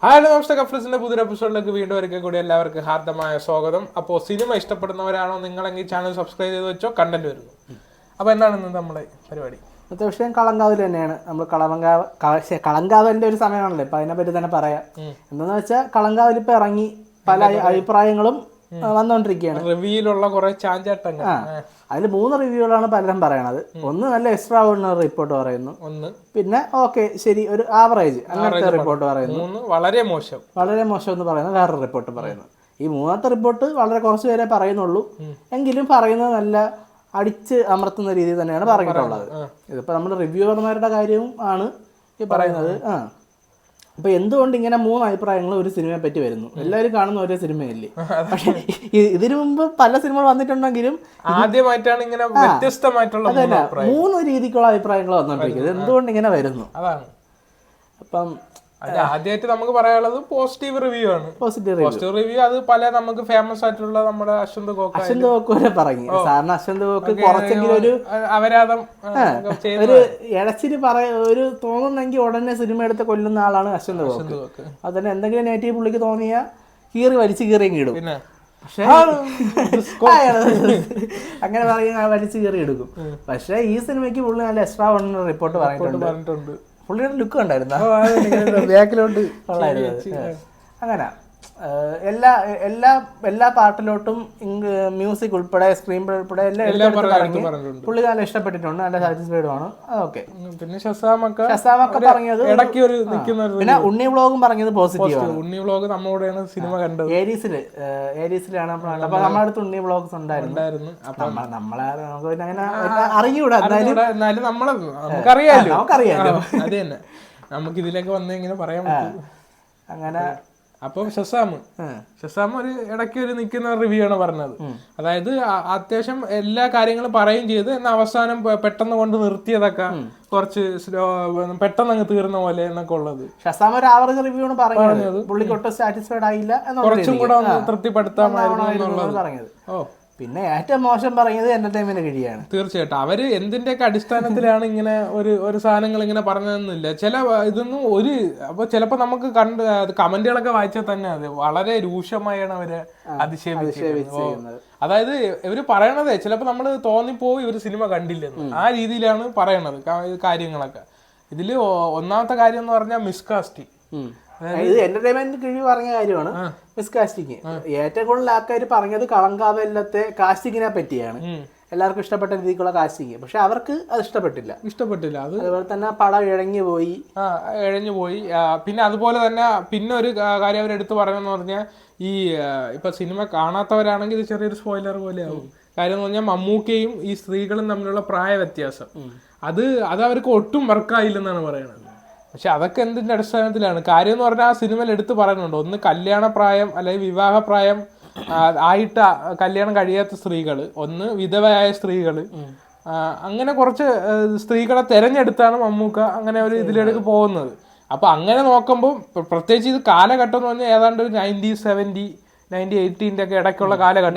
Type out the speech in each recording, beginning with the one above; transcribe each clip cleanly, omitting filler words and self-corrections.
Hello നമസ്തേ, കഫ്ലസിന്റെ പുതിയ എപ്പിസോഡിലേക്ക് വീണ്ടും ഒരിക്കൽ കൂടി എല്ലാവർക്കും ഹാർദമായ സ്വാഗതം. അപ്പോൾ സിനിമ ഇഷ്ടപ്പെടുന്നവരാണോ നിങ്ങളെങ്കിൽ ചാനൽ സബ്സ്ക്രൈബ് ചെയ്ത് വെച്ചോ, കണ്ടന്റ് വരുന്നു. അപ്പോൾ എന്താണ് ഇന്ന് നമ്മുടെ പരിപാടി? ഇന്നത്തെ വിഷയം കളങ്കാവിൽ തന്നെയാണ്. നമ്മൾ കളങ്കാവിന്റെ ഒരു സമയമാണല്ലോ, ഇപ്പൊ അതിനെപ്പറ്റി തന്നെ പറയാം. എന്താന്ന് വെച്ചാൽ കളങ്കാവിൽ ഇപ്പൊ ഇറങ്ങി പല അഭിപ്രായങ്ങളും വന്നുകൊണ്ടിരിക്കുകയാണ്. റിവ്യൂലുള്ള കുറെ ചാഞ്ചാട്ടങ്ങൾ. അതിൽ 3 റിവ്യൂകളാണ് പലരും പറയണത്. ഒന്ന് നല്ല എക്സ്ട്രാ ഓർഡിനറി റിപ്പോർട്ട് പറയുന്നു, പിന്നെ ഓക്കെ ശരി ഒരു ആവറേജ് അങ്ങനത്തെ റിപ്പോർട്ട് പറയുന്നു, വളരെ മോശം എന്ന് പറയുന്ന വേറൊരു റിപ്പോർട്ട് പറയുന്നു. ഈ മൂന്നാമത്തെ റിപ്പോർട്ട് വളരെ കുറച്ച് പേരെ പറയുന്നുള്ളൂ, എങ്കിലും പറയുന്നത് നല്ല അടിച്ച് അമർത്തുന്ന രീതിയിൽ തന്നെയാണ് പറഞ്ഞിട്ടുള്ളത്. ഇതിപ്പോൾ നമ്മൾ റിവ്യൂവർമാരുടെ കാര്യവും ആണ് ഈ പറയുന്നത്. അപ്പൊ എന്തുകൊണ്ട് ഇങ്ങനെ 3 അഭിപ്രായങ്ങൾ ഒരു സിനിമയെ പറ്റി വരുന്നു? എല്ലാവരും കാണുന്ന ഒരേ സിനിമയല്ലേ? പക്ഷെ ഇതിനു മുമ്പ് പല സിനിമകൾ വന്നിട്ടുണ്ടെങ്കിലും ആദ്യമായിട്ടാണ് ഇങ്ങനെ വ്യത്യസ്തമായിട്ടുള്ള 3 രീതിക്കുള്ള അഭിപ്രായങ്ങൾ വന്നുകൊണ്ടിരിക്കുന്നത്. എന്തുകൊണ്ട് ഇങ്ങനെ വരുന്നു? അതാണ്. അപ്പം ആദ്യമായിട്ട് നമുക്ക് പറയാനുള്ളത് പോസിറ്റീവ് റിവ്യൂ ആണ്. പോസിറ്റീവ് റിവ്യൂ അത് പല നമുക്ക് ഫേമസ് ആയിട്ടുള്ള നമ്മുടെ അശ്വന്ത് ഗോക്ക് വരെ പറഞ്ഞു. സാറിന് അശ്വന്ത് ഗോക്ക് കുറച്ചെങ്കിലും ഒരു അപരാധം ഒരു ഇടച്ചിന് ഒരു തോന്നുന്നെങ്കിൽ ഉടനെ സിനിമ എടുത്ത് കൊല്ലുന്ന ആളാണ് അശ്വന്ത് ഗോക്ക്. അത് തന്നെ എന്തെങ്കിലും നെഗറ്റീവ് പുള്ളിക്ക് തോന്നിയാൽ വലിച്ചു കീറിയും ഇടും. പക്ഷേ അങ്ങനെ പറയുന്ന വലിച്ചു കീറി എടുക്കും. പക്ഷെ ഈ സിനിമയ്ക്ക് പുള്ളി നല്ല എക്സ്ട്രാ ഓർഡിനറി റിപ്പോർട്ട് പറഞ്ഞിട്ടുണ്ട്. പുള്ളിയുടെ ലുക്ക് ഉണ്ടായിരുന്നു ബാക്കിലോട്ട് അങ്ങനെ എല്ലാ പാട്ടിലോട്ടും മ്യൂസിക് ഉൾപ്പെടെ സ്ക്രീൻ പ്ലേ ഉൾപ്പെടെ എല്ലാം പുള്ളി നല്ല ഇഷ്ടപ്പെട്ടിട്ടുണ്ട്, നല്ല സാറ്റിസ്ഫൈഡ് ആണ്. അതൊക്കെ പിന്നെ ഷസാമൊക്കെ പറഞ്ഞത്, പിന്നെ ഉണ്ണി വ്ളോഗും പറഞ്ഞത് പോസിറ്റീവ്. ഉണ്ണി വ്ളോഗ് നമ്മളോടെയാണ് സിനിമ കണ്ടത്. ഏരീസിലാണ്. അപ്പൊ നമ്മുടെ അടുത്ത് ഉണ്ണി വ്ളോഗ്സ് ഉണ്ടായിരുന്നു. നമ്മളെ അങ്ങനെ അറിയൂടാ, എന്നാലും നമുക്കറിയാലോ. അത് തന്നെ നമുക്ക് ഇതിലേക്ക് വന്ന് ഇങ്ങനെ പറയാൻ പറ്റും. അങ്ങനെ അപ്പം ഷസാം ഒരു ഇടയ്ക്ക് ഒരു നിൽക്കുന്ന റിവ്യൂ ആണ് പറഞ്ഞത്. അതായത് അത്യാവശ്യം എല്ലാ കാര്യങ്ങളും പറയുകയും ചെയ്ത് എന്നാൽ അവസാനം പെട്ടെന്ന് കൊണ്ട് നിർത്തിയതൊക്കെ കുറച്ച് പെട്ടെന്ന് അങ്ങ് തീർന്ന പോലെ എന്നൊക്കെ ഉള്ളത്. ഷസാം ഒരു ആവറേജ് റിവ്യൂ ആണ് പറഞ്ഞത്. പുള്ളിക്ക് ഒട്ടും സാറ്റിസ്ഫൈഡ് ആയില്ല, കുറച്ചും കൂടെ ഒന്ന് തൃപ്തിപ്പെടുത്താമായിരുന്നു എന്നുള്ളത് പറഞ്ഞത്. പിന്നെ ഏറ്റവും മോശം പറയുന്നത് എന്റർടൈൻമെന്റ് കഴിയാണ്. തീർച്ചയായിട്ടും അവര് എന്തിന്റെയൊക്കെ അടിസ്ഥാനത്തിലാണ് ഇങ്ങനെ ഒരു സാധനങ്ങൾ ഇങ്ങനെ പറഞ്ഞതെന്നില്ല. ചില ഇതൊന്നും അപ്പൊ ചിലപ്പോ നമുക്ക് കമന്റുകളൊക്കെ വായിച്ചാൽ തന്നെ അത് വളരെ രൂക്ഷമായാണ് അവര് അധിക്ഷേപിക്കുന്നത്. അതായത് ഇവര് പറയണതേ ചിലപ്പോ നമ്മള് തോന്നിപ്പോയി ഇവര് സിനിമ കണ്ടില്ലെന്ന്, ആ രീതിയിലാണ് പറയണത് കാര്യങ്ങളൊക്കെ. ഇതില് ഒന്നാമത്തെ കാര്യം എന്ന് പറഞ്ഞാൽ മിസ്കാസ്റ്റിംഗ്. ഇത് എന്റർടൈൻമെന്റ് കിഴി പറഞ്ഞ കാര്യമാണ് മിസ്കാസ്റ്റിംഗ്. ഏറ്റവും കൂടുതൽ ആൾക്കാർ പറഞ്ഞത് കളങ്കാവല്ലത്തെ കാസ്റ്റിങ്ങിനെ പറ്റിയാണ്. എല്ലാവർക്കും ഇഷ്ടപ്പെട്ട രീതിക്കുള്ള കാസ്റ്റിംഗ്. പക്ഷെ അവർക്ക് അത് ഇഷ്ടപ്പെട്ടില്ല. അതുപോലെ തന്നെ പടം ഇഴഞ്ഞു പോയി. പിന്നെ അതുപോലെ തന്നെ പിന്നെ ഒരു കാര്യം അവരെടുത്ത് പറഞ്ഞെന്ന് പറഞ്ഞാൽ ഈ ഇപ്പൊ സിനിമ കാണാത്തവരാണെങ്കിൽ ഇത് ചെറിയൊരു സ്പോയിലർ പോലെ ആവും. കാര്യം എന്ന് പറഞ്ഞാൽ മമ്മൂക്കയും ഈ സ്ത്രീകളും തമ്മിലുള്ള പ്രായ വ്യത്യാസം അത് അവർക്ക് ഒട്ടും വർക്കായില്ലെന്നാണ് പറയുന്നത്. പക്ഷെ അതൊക്കെ എന്തിന്റെ അടിസ്ഥാനത്തിലാണ്? കാര്യം എന്ന് പറഞ്ഞാൽ ആ സിനിമയിൽ എടുത്ത് പറയുന്നുണ്ട്, ഒന്ന് കല്യാണപ്രായം അല്ലെങ്കിൽ വിവാഹപ്രായം ആയിട്ട് കല്യാണം കഴിയാത്ത സ്ത്രീകള്, ഒന്ന് വിധവയായ സ്ത്രീകള്, അങ്ങനെ കുറച്ച് സ്ത്രീകളെ തെരഞ്ഞെടുത്താണ് മമ്മൂക്ക അങ്ങനെ ഒരു ഇതിലേക്ക് പോകുന്നത്. അപ്പൊ അങ്ങനെ നോക്കുമ്പോൾ പ്രത്യേകിച്ച് ഇത് കാലഘട്ടം എന്ന് പറഞ്ഞാൽ ഏതാണ്ട് ഒരു 90s 70 1980 ഒക്കെ ഇടയ്ക്കുള്ള കാലഘട്ടം,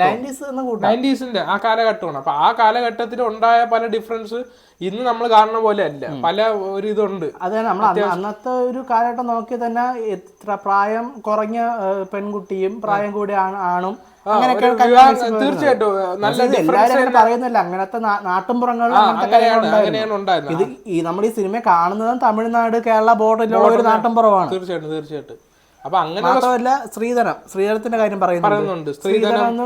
90s ആ കാലഘട്ടമാണ്. അപ്പൊ ആ കാലഘട്ടത്തിൽ ഉണ്ടായ പല ഡിഫറൻസ് ഇന്ന് നമ്മൾ കാണുന്ന പോലെ അല്ല, പല ഒരു ഇതുണ്ട്. അതെ, നമ്മൾ അന്നത്തെ ഒരു കാലഘട്ടം നോക്കി തന്നെ എത്ര പ്രായം കുറഞ്ഞ പെൺകുട്ടിയും പ്രായം കൂടി ആണും തീർച്ചയായിട്ടും നല്ല പറയുന്നില്ല. അങ്ങനത്തെ നാട്ടിൻപുറങ്ങളിൽ ഇത് നമ്മൾ ഈ സിനിമ കാണുന്നത് തമിഴ്നാട് കേരള ബോർഡറിലുള്ള ഒരു നാട്ടിൻപുറമാണ്. തീർച്ചയായിട്ടും. അപ്പൊ അങ്ങനെ മാത്രമല്ല സ്ത്രീധനത്തിന്റെ കാര്യം പറയുന്നുണ്ട്. സ്ത്രീധനം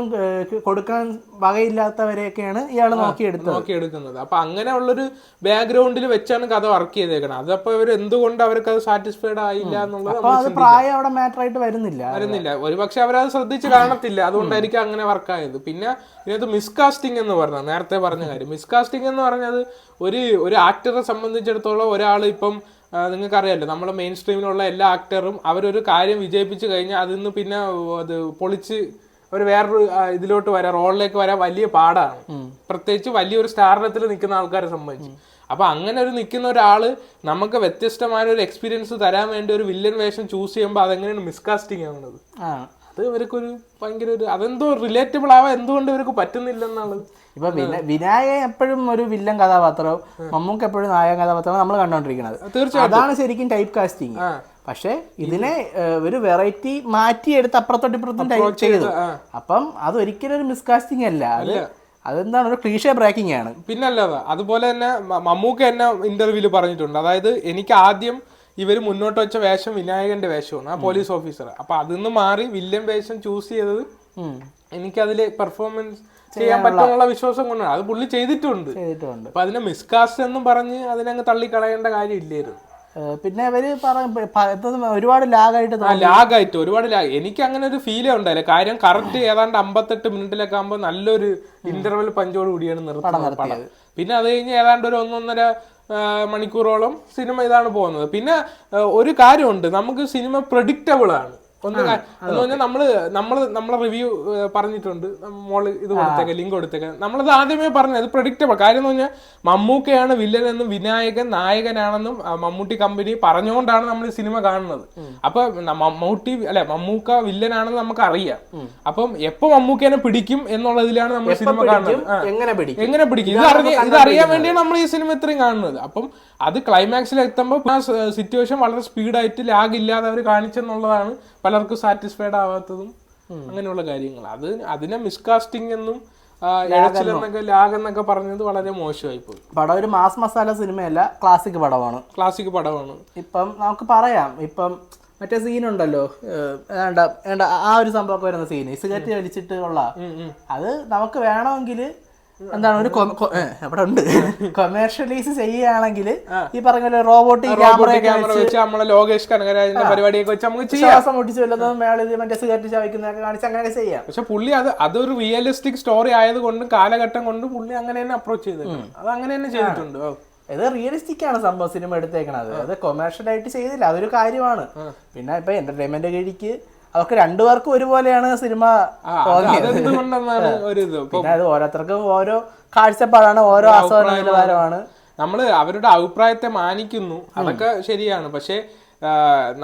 കൊടുക്കാൻ വകയില്ലാത്തവരെയൊക്കെയാണ് ഇയാൾ നോക്കിയെടുക്കുന്നത്. അപ്പൊ അങ്ങനെയുള്ളൊരു ബാക്ക്ഗ്രൗണ്ടിൽ വെച്ചാണ് കഥ വർക്ക് ചെയ്തേക്കണം. അതപ്പോ ഇവർ എന്തുകൊണ്ട് അവർക്ക് അത് സാറ്റിസ്ഫൈഡ് ആയില്ല എന്നുള്ളത് പ്രായം അവിടെ മാറ്റർ ആയിട്ട് വരുന്നില്ല. ഒരുപക്ഷെ അവരത് ശ്രദ്ധിച്ച് കാണത്തില്ല, അതുകൊണ്ടായിരിക്കും അങ്ങനെ വർക്കായത്. പിന്നെ ഇതിനകത്ത് മിസ്കാസ്റ്റിംഗ് എന്ന് പറഞ്ഞത് നേരത്തെ പറഞ്ഞ കാര്യം. മിസ്കാസ്റ്റിംഗ് എന്ന് പറഞ്ഞത് ഒരു ആക്ടറെ സംബന്ധിച്ചിടത്തോളം ഒരാൾ ഇപ്പം നിങ്ങൾക്കറിയാമല്ലോ, നമ്മുടെ മെയിൻ സ്ട്രീമിലുള്ള എല്ലാ ആക്ടറും അവരൊരു കാര്യം വിജയിപ്പിച്ചു കഴിഞ്ഞാൽ അതിൽ നിന്ന് പിന്നെ അത് പൊളിച്ച് ഒരു വേറൊരു ഇതിലോട്ട് വരാൻ, റോളിലേക്ക് വരാൻ വലിയ പാടാണ്. പ്രത്യേകിച്ച് വലിയൊരു സ്റ്റാർഡത്തിൽ നിൽക്കുന്ന ആൾക്കാരെ സംബന്ധിച്ച്. അപ്പൊ അങ്ങനെ ഒരു നിൽക്കുന്ന ഒരാള് നമുക്ക് വ്യത്യസ്തമായ ഒരു എക്സ്പീരിയൻസ് തരാൻ വേണ്ടി ഒരു വില്ലൻ വേഷം ചൂസ് ചെയ്യുമ്പോൾ അതെങ്ങനെയാണ് മിസ്കാസ്റ്റിംഗ് ആവുന്നത്? അത് ഇവർക്കൊരു ഭയങ്കര അതെന്തോ റിലേറ്റബിൾ ആവാൻ എന്തുകൊണ്ട് ഇവർക്ക് പറ്റുന്നില്ലെന്നുള്ളത്. ഇപ്പൊ വിനായകൻ എപ്പോഴും ഒരു വില്ലൻ കഥാപാത്രവും മമ്മൂക്ക് എപ്പോഴും നായക കഥാപാത്രവും നമ്മൾ കണ്ടോണ്ടിരിക്കുന്നത്. തീർച്ചയായും അതാണ് ശരിക്കും ടൈപ്പ് കാസ്റ്റിംഗ്. പക്ഷെ ഇതിനെ ഒരു വെറൈറ്റി മാറ്റിയെടുത്ത് അപ്പുറത്തോട്ട് ഇപ്പുറത്തും ചെയ്തു. അപ്പം അതൊരിക്കലും ഒരു മിസ്കാസ്റ്റിംഗ് അല്ല, അതെന്താണ് ഒരു ക്ലീഷേ ബ്രേക്കിംഗ് ആണ്. പിന്നല്ലാതെ അതുപോലെ തന്നെ മമ്മൂക്ക എന്നെ ഇന്റർവ്യൂല് പറഞ്ഞിട്ടുണ്ട്. അതായത് എനിക്ക് ആദ്യം ഇവർ മുന്നോട്ട് വെച്ച വേഷം വിനായകന്റെ വേഷമാണ്, ആ പോലീസ് ഓഫീസർ. അപ്പൊ അതിൽ മാറി വില്ലൻ വേഷം ചൂസ് ചെയ്തത് എനിക്കതില് പെർഫോമൻസ് ചെയ്യാൻ പറ്റുന്നുള്ള വിശ്വാസം കൊണ്ടാണ്. അത് പുള്ളി ചെയ്തിട്ടുണ്ട്. അപ്പൊ അതിനെ മിസ്കാസ്റ്റ് എന്നും പറഞ്ഞ് അതിനങ്ങ് തള്ളിക്കളയേണ്ട കാര്യമില്ലായിരുന്നു. പിന്നെ അവര് ഒരുപാട് ലാഗായിട്ട് ഒരുപാട് ലാഗ് എനിക്ക് അങ്ങനെ ഒരു ഫീലേ ഉണ്ടായില്ല. കാര്യം കറക്റ്റ് ഏതാണ്ട് 58 മിനിറ്റിലൊക്കെ ആകുമ്പോൾ നല്ലൊരു ഇന്റർവെൽ പഞ്ചോട് കൂടിയാണ് നിർത്തുന്നത് പടം. പിന്നെ അത് കഴിഞ്ഞ് ഏതാണ്ട് ഒരു 1.5 മണിക്കൂറോളം സിനിമ ഇതാണ് പോകുന്നത്. പിന്നെ ഒരു കാര്യമുണ്ട്, നമുക്ക് സിനിമ പ്രഡിക്റ്റബിൾ ആണ്. ഒന്ന് പറഞ്ഞാൽ നമ്മളെ റിവ്യൂ പറഞ്ഞിട്ടുണ്ട്, മോള് ഇത് കൊടുത്തേക്ക, ലിങ്ക് കൊടുത്തേക്ക. നമ്മളത് ആദ്യമേ പറഞ്ഞു, അത് പ്രഡിക്റ്റബിൾ. കാര്യം എന്ന് പറഞ്ഞാൽ മമ്മൂക്കയാണ് വില്ലൻ എന്നും വിനായകൻ നായകനാണെന്നും മമ്മൂട്ടി കമ്പനി പറഞ്ഞുകൊണ്ടാണ് നമ്മൾ ഈ സിനിമ കാണുന്നത്. അപ്പൊ മമ്മൂക്ക വില്ലനാണെന്ന് നമുക്ക് അറിയാം. അപ്പം എപ്പോ മമ്മൂക്കേനെ പിടിക്കും എന്നുള്ളതിലാണ് നമ്മൾ സിനിമ കാണുന്നത്. എങ്ങനെ പിടിക്കും ഇത് അറിയാൻ വേണ്ടിയാണ് നമ്മൾ ഈ സിനിമ ഇത്രയും കാണുന്നത്. അപ്പം അത് ക്ലൈമാക്സിൽ എത്തുമ്പോൾ ആ സിറ്റുവേഷൻ വളരെ സ്പീഡായിട്ട് ലാഗ് ഇല്ലാതെ അവർ കാണിച്ചെന്നുള്ളതാണ് പലർക്കും സാറ്റിസ്ഫൈഡ് ആവാത്തതും അങ്ങനെയുള്ള കാര്യങ്ങൾ. അതിനെ മിസ്കാസ്റ്റിംഗ് എന്നും ലാഗ് എന്നൊക്കെ പറഞ്ഞത് വളരെ മോശമായി പോയി. പടം ഒരു മാസ് മസാല സിനിമയല്ല, ക്ലാസിക് പടമാണ്. ഇപ്പം നമുക്ക് പറയാം, ഇപ്പം മറ്റേ സീനുണ്ടല്ലോ, ആ ഒരു സംഭവമൊക്കെ വരുന്ന സീന്, സിഗരറ്റ് വലിച്ചിട്ട് ഉള്ള അത് നമുക്ക് വേണമെങ്കിൽ എന്താണ് ഒരു അവിടെ ഉണ്ട് കൊമേഴ്ഷ്യലൈസ് ചെയ്യുകയാണെങ്കിൽ ഈ പറഞ്ഞ റോബോട്ടിക് ക്യാമറ വെച്ച് നമ്മളെ ലോകേഷ് കനകരാജിന്റെ പരിപാടിയൊക്കെ വെച്ച് നമുക്ക് ശ്വാസം മുട്ടിച്ച് വല്ലതും മേളിൽ മറ്റേ സിഗരറ്റ് ചവയ്ക്കുന്നതൊക്കെ കാണിച്ച് അങ്ങനെ ചെയ്യാം. പക്ഷെ പുള്ളി അതൊരു റിയലിസ്റ്റിക് സ്റ്റോറി ആയതുകൊണ്ട് കാലഘട്ടം കൊണ്ട് പുള്ളി അങ്ങനെ തന്നെ അപ്രോച്ച് ചെയ്തിട്ടുണ്ട്. അത് അങ്ങനെ തന്നെ ചെയ്തിട്ടുണ്ട്. ഇത് റിയലിസ്റ്റിക് ആണ് സംഭവം സിനിമ എടുത്തേക്കണത്, അത് കൊമേഴ്ഷ്യൽ ആയിട്ട് ചെയ്തില്ല, അതൊരു കാര്യമാണ്. പിന്നെ ഇപ്പൊ എന്റർടൈൻമെന്റ് കഴിക്ക് അതൊക്കെ രണ്ടുപേർക്കും ഒരുപോലെയാണ് സിനിമ തോന്നിയത്. പിന്നെ അത് ഓരോരുത്തർക്കും ഓരോ കാഴ്ചപ്പാടാണ്, ഓരോ ആസ്വാദന നിലവാരമാണ്. നമ്മള് അവരുടെ അഭിപ്രായത്തെ മാനിക്കുന്നു, അതൊക്കെ ശരിയാണ്. പക്ഷെ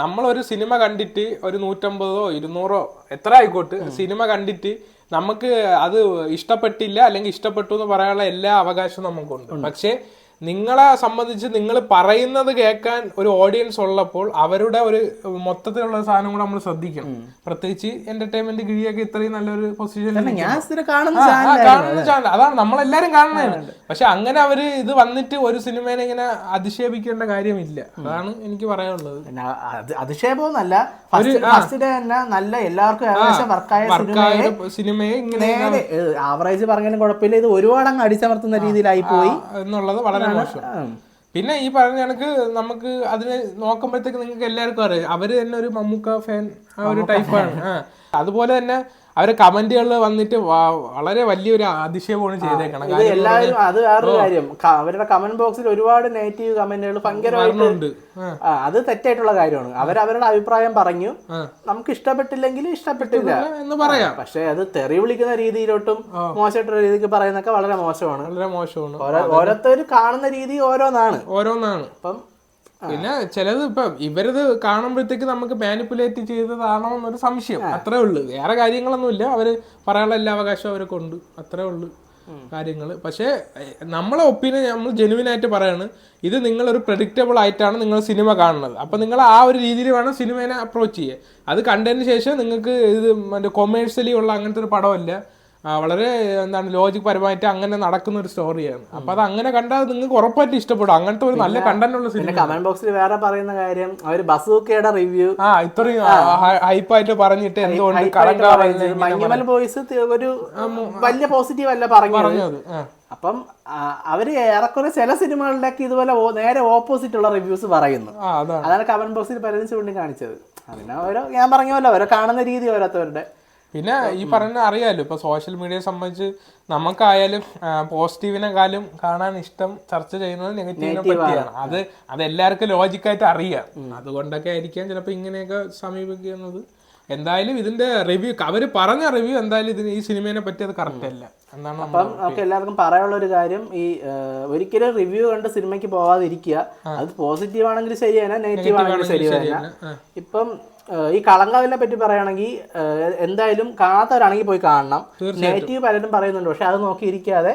നമ്മളൊരു സിനിമ കണ്ടിട്ട് ഒരു 150 200 എത്ര ആയിക്കോട്ടെ സിനിമ കണ്ടിട്ട് നമുക്ക് അത് ഇഷ്ടപ്പെട്ടില്ല അല്ലെങ്കിൽ ഇഷ്ടപ്പെട്ടു എന്ന് പറയാനുള്ള എല്ലാ അവകാശവും നമുക്കുണ്ട്. പക്ഷെ നിങ്ങളെ സംബന്ധിച്ച് നിങ്ങൾ പറയുന്നത് കേൾക്കാൻ ഒരു ഓഡിയൻസ് ഉള്ളപ്പോൾ അവരുടെ ഒരു മൊത്തത്തിലുള്ള സാധനം കൂടെ നമ്മൾ ശ്രദ്ധിക്കണം. പ്രത്യേകിച്ച് എന്റർടൈൻമെന്റ് കിഴിയൊക്കെ ഇത്രയും നല്ലൊരു പൊസിഷനിൽ കാണുന്ന ചാനൽ അതാണ് നമ്മളെല്ലാരും കാണുന്നതാണ്. പക്ഷെ അങ്ങനെ അവര് ഇത് വന്നിട്ട് ഒരു സിനിമേനെ ഇങ്ങനെ അധിക്ഷേപിക്കേണ്ട കാര്യമില്ല. അതാണ് എനിക്ക് പറയാനുള്ളത്. അധിക്ഷേപമൊന്നല്ല, നല്ല എല്ലാവർക്കും വർക്കായ സിനിമയെ ഇങ്ങനെ ആവറേജ് പറഞ്ഞാലും കുഴപ്പമില്ല, ഇത് ഒരുപാട് അങ്ങ് അടിച്ചമർത്തുന്ന രീതിയിലായി പോയി എന്നുള്ളത് വളരെ മോശം. പിന്നെ ഈ പറഞ്ഞ കണക്ക് നമുക്ക് അതിനെ നോക്കുമ്പോഴത്തേക്ക് നിങ്ങൾക്ക് എല്ലാവർക്കും അറിയാം, അവര് തന്നെ ഒരു മമ്മൂക്ക ഫാൻ ആ ഒരു ടൈപ്പാണ്. അതുപോലെ തന്നെ അവരെ കമന്റുകളിൽ വന്നിട്ട് വളരെ വലിയൊരു അതിശയമാണ് ചെയ്തേക്കണം. എല്ലാവരും അത് വേറൊരു കാര്യം, അവരുടെ കമന്റ് ബോക്സിൽ ഒരുപാട് നെഗറ്റീവ് കമന്റുകൾ ഭയങ്കരമായിട്ട്, അത് തെറ്റായിട്ടുള്ള കാര്യമാണ്. അവരവരുടെ അഭിപ്രായം പറഞ്ഞു, നമുക്ക് ഇഷ്ടപ്പെട്ടില്ലെങ്കിൽ ഇഷ്ടപ്പെട്ടില്ല എന്ന് പറയാം. പക്ഷെ അത് തെറി വിളിക്കുന്ന രീതിയിലോട്ടും മോശമായിട്ടുള്ള രീതിക്ക് പറയുന്നൊക്കെ വളരെ മോശമാണ്. ഓരോരുത്തർ കാണുന്ന രീതി ഓരോന്നാണ്. അപ്പം പിന്നെ ചിലത് ഇപ്പൊ ഇവരത് കാണുമ്പോഴത്തേക്ക് നമുക്ക് മാനിപ്പുലേറ്റ് ചെയ്തതാണോ എന്നൊരു സംശയം, അത്രേ ഉള്ളു. വേറെ കാര്യങ്ങളൊന്നുമില്ല. അവര് പറയാനുള്ള എല്ലാ അവകാശവും അവരെ കൊണ്ട്, അത്രേ ഉള്ളു കാര്യങ്ങൾ. പക്ഷെ നമ്മളെ ഒപ്പീനിയൻ നമ്മൾ ജെനുവിൻ ആയിട്ട് പറയാണ്, ഇത് നിങ്ങളൊരു പ്രഡിക്റ്റബിൾ ആയിട്ടാണ് നിങ്ങൾ സിനിമ കാണുന്നത്. അപ്പൊ നിങ്ങൾ ആ ഒരു രീതിയിൽ വേണം സിനിമേനെ അപ്രോച്ച് ചെയ്യുക. അത് കണ്ടതിന് ശേഷം നിങ്ങൾക്ക് ഇത് മറ്റേ കൊമേഴ്സ്യലി ഉള്ള അങ്ങനത്തെ ഒരു പടമല്ല, വളരെ ലോജിക് പരമായിട്ട് അങ്ങനെ നടക്കുന്ന ഒരു സ്റ്റോറിയാണ്. അപ്പൊ അത് അങ്ങനെ കണ്ടാൽ നിങ്ങൾക്ക് ഉറപ്പായിട്ട് ഇഷ്ടപ്പെടും. അങ്ങനത്തെ ഒരു നല്ല കണ്ടന്റ് ഉള്ള സിനിമ. കമന്റ് ബോക്സിൽ വേറെ പറയുന്ന കാര്യം, അവര് ബസൂക്കയുടെ റിവ്യൂ ഇത്രയും ഹൈപ്പായിട്ട് പറഞ്ഞിട്ട് എന്തുകൊണ്ട് മഞ്ഞുമൽ ബോയ്സ് ഒരു വലിയ പോസിറ്റീവ് അല്ല പറഞ്ഞത്. അപ്പം അവര് ഏറെക്കുറെ ചില സിനിമകളിലൊക്കെ ഇതുപോലെ നേരെ ഓപ്പോസിറ്റ് ഉള്ള റിവ്യൂസ് പറയുന്നു. അതാണ് കമന്റ് ബോക്സിൽ പലരും ചൂണ്ടിക്കാണിച്ചത്. അതിനെ ഓരോ ഞാൻ പറഞ്ഞ പോലെ ഓരോ കാണുന്ന രീതി ഓരോരുത്തരുടെ. പിന്നെ ഈ പറഞ്ഞ അറിയാലോ, ഇപ്പൊ സോഷ്യൽ മീഡിയയെ സംബന്ധിച്ച് നമുക്കായാലും പോസിറ്റീവിനെക്കാളും കാണാൻ ഇഷ്ടം ചർച്ച ചെയ്യുന്നത് നെഗറ്റീവിനെ പറ്റിയാണ്. അത് എല്ലാവർക്കും ലോജിക്കായിട്ട് അറിയാം. അതുകൊണ്ടൊക്കെ ആയിരിക്കാം ചിലപ്പോൾ ഇങ്ങനെയൊക്കെ സമീപിക്കുന്നത്. എന്തായാലും ഇതിന്റെ റിവ്യൂ, അവര് പറഞ്ഞ റിവ്യൂ എന്തായാലും ഈ സിനിമയെ പറ്റി അത് കറക്റ്റ് അല്ല എന്നാണ്. അപ്പം നമുക്ക് എല്ലാവർക്കും പറയാനുള്ള ഒരു കാര്യം, ഈ ഒരിക്കലും റിവ്യൂ കണ്ട് സിനിമയ്ക്ക് പോവാതിരിക്കുക. അത് പോസിറ്റീവ് ആണെങ്കിൽ ശരിയാണ്, നെഗറ്റീവ് ആണെങ്കിൽ ശരിയാണ്. ഇപ്പം ഈ കളങ്കാവിനെ പറ്റി പറയുകയാണെങ്കിൽ എന്തായാലും കാണാത്തവരാണെങ്കിൽ പോയി കാണണം. നെഗറ്റീവ് പലരും പറയുന്നുണ്ട്, പക്ഷെ അത് നോക്കിയിരിക്കാതെ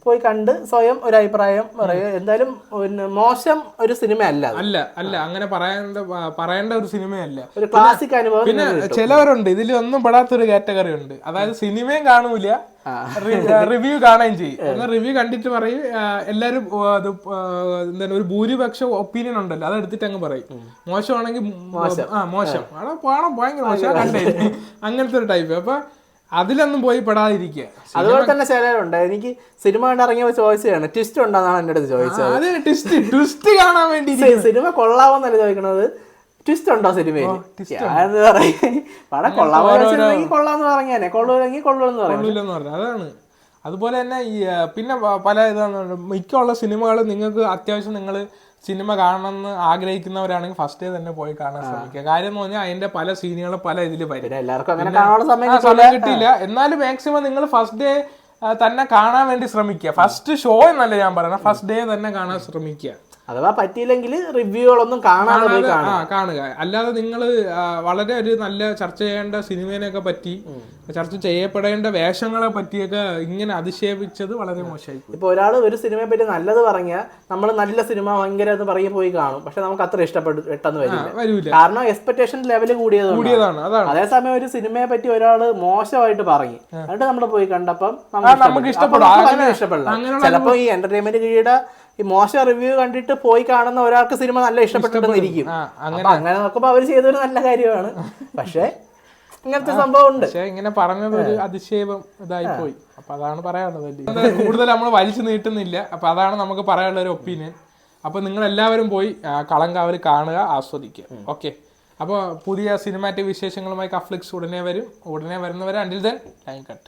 പോയി കണ്ട് സ്വയം ഒരു അഭിപ്രായം പറയുക. എന്തായാലും മോശം ഒരു സിനിമ അല്ല അങ്ങനെ പറയേണ്ട ഒരു സിനിമയല്ല, ഒരു ക്ലാസിക് അനുഭവം. പിന്നെ ചിലവരുണ്ട് ഇതിലൊന്നും പെടാത്തൊരു കാറ്റഗറി ഉണ്ട്, അതായത് സിനിമയും കാണൂല റിവ്യൂ കാണുകയും ചെയ്യും. എന്നാൽ റിവ്യൂ കണ്ടിട്ട് പറയും എല്ലാരും എന്താണ് ഒരു ഭൂരിപക്ഷം ഒപ്പീനിയൻ ഉണ്ടല്ലോ അതെടുത്തിട്ട് അങ്ങ് പറയും. മോശമാണെങ്കിൽ മോശം പാടം ഭയങ്കര മോശം കണ്ടേ അങ്ങനത്തെ ഒരു ടൈപ്പ്. അപ്പൊ അതിലൊന്നും പോയി പെടാതിരിക്കുക. അതുപോലെ തന്നെ ചിലരുണ്ട്, എനിക്ക് സിനിമ കണ്ടിറങ്ങിയപ്പോൾ ചോദിച്ചതാണ് ട്വിസ്റ്റ് ഉണ്ടെന്നാണ് എൻ്റെ അടുത്ത് ചോദിച്ചത്. അത് ട്വിസ്റ്റ് കാണാൻ വേണ്ടി സിനിമ കൊള്ളാവോന്നല്ല ചോദിക്കണത്, ട്വിസ്റ്റ് ഉണ്ടോ സിനിമയിൽ എന്ന് പറയും. പടം കൊള്ളാന്ന് പറഞ്ഞാനെ കൊള്ളൂലെങ്കിൽ കൊള്ളൂന്ന് പറഞ്ഞു. അതാണ്. അതുപോലെ തന്നെ ഈ പിന്നെ പല ഇതാണ് മിക്കുള്ള സിനിമകൾ നിങ്ങൾക്ക് അത്യാവശ്യം നിങ്ങൾ സിനിമ കാണണമെന്ന് ആഗ്രഹിക്കുന്നവരാണെങ്കിൽ ഫസ്റ്റ് ഡേ തന്നെ പോയി കാണാൻ ശ്രമിക്കുക. കാര്യം എന്ന് പറഞ്ഞാൽ അതിന്റെ പല സീനുകളും പല ഇതിൽ വരും. സമയം കിട്ടിയില്ല, എന്നാലും മാക്സിമം നിങ്ങൾ ഫസ്റ്റ് ഡേ തന്നെ കാണാൻ വേണ്ടി ശ്രമിക്കുക. ഫസ്റ്റ് ഷോ എന്നല്ല ഞാൻ പറയുന്നത്, ഫസ്റ്റ് ഡേ തന്നെ കാണാൻ ശ്രമിക്കുക. അഥവാ പറ്റിയില്ലെങ്കിൽ റിവ്യൂകളൊന്നും കാണുക. അല്ലാതെ നിങ്ങൾ വളരെ ഒരു നല്ല ചർച്ച ചെയ്യേണ്ട സിനിമേനെയൊക്കെ പറ്റി, ചർച്ച ചെയ്യപ്പെടേണ്ട വേഷങ്ങളെ പറ്റിയൊക്കെ ഇങ്ങനെ അധിക്ഷേപിച്ചത് വളരെ മോശമായി. ഇപ്പൊ ഒരാൾ ഒരു സിനിമയെ പറ്റി നല്ലത് പറഞ്ഞാൽ നമ്മൾ നല്ല സിനിമ ഭയങ്കര എന്ന് പറയും പോയി കാണും, പക്ഷെ നമുക്ക് അത്ര ഇഷ്ടപ്പെട്ടെന്ന് വരില്ല. കാരണം എക്സ്പെക്ടേഷൻ ലെവൽ കൂടിയതാണ്. അതേസമയം ഒരു സിനിമയെ പറ്റി ഒരാൾ മോശമായിട്ട് പറഞ്ഞു എന്നിട്ട് നമ്മൾ പോയി കണ്ടപ്പം നമുക്ക് ഇഷ്ടപ്പെടില്ല. ചിലപ്പോ ഈ എന്റർടൈൻമെന്റ് കീഴിയുടെ ഈ മോശം റിവ്യൂ കണ്ടിട്ട് പോയി കാണുന്ന ഒരാൾക്ക് സിനിമ നല്ല ഇഷ്ടപ്പെട്ടെന്നിരിക്കും. അങ്ങനെ നോക്കുമ്പോ അവര് ചെയ്തൊരു നല്ല കാര്യമാണ്, പക്ഷെ ഇങ്ങനത്തെ സംഭവം ഉണ്ട്. പക്ഷെ ഇങ്ങനെ പറഞ്ഞത് ഒരു അതിശയം ഇതായി പോയി. അപ്പൊ അതാണ് പറയാനുള്ളത്. കൂടുതൽ നമ്മൾ വലിച്ചു നീട്ടുന്നില്ല. അപ്പൊ അതാണ് നമുക്ക് പറയാനുള്ള ഒരു ഒപ്പീനിയൻ. അപ്പൊ നിങ്ങൾ എല്ലാവരും പോയി കളങ്കാവൽ കാണുക, ആസ്വദിക്കുക. ഓക്കെ, അപ്പോൾ പുതിയ സിനിമാറ്റിക് വിശേഷങ്ങളുമായി കഫ്ലിക്സ് ഉടനെ വരുന്നവരെ അണ്ടിൽ ദെൻ ലൈൻ കട്ട്.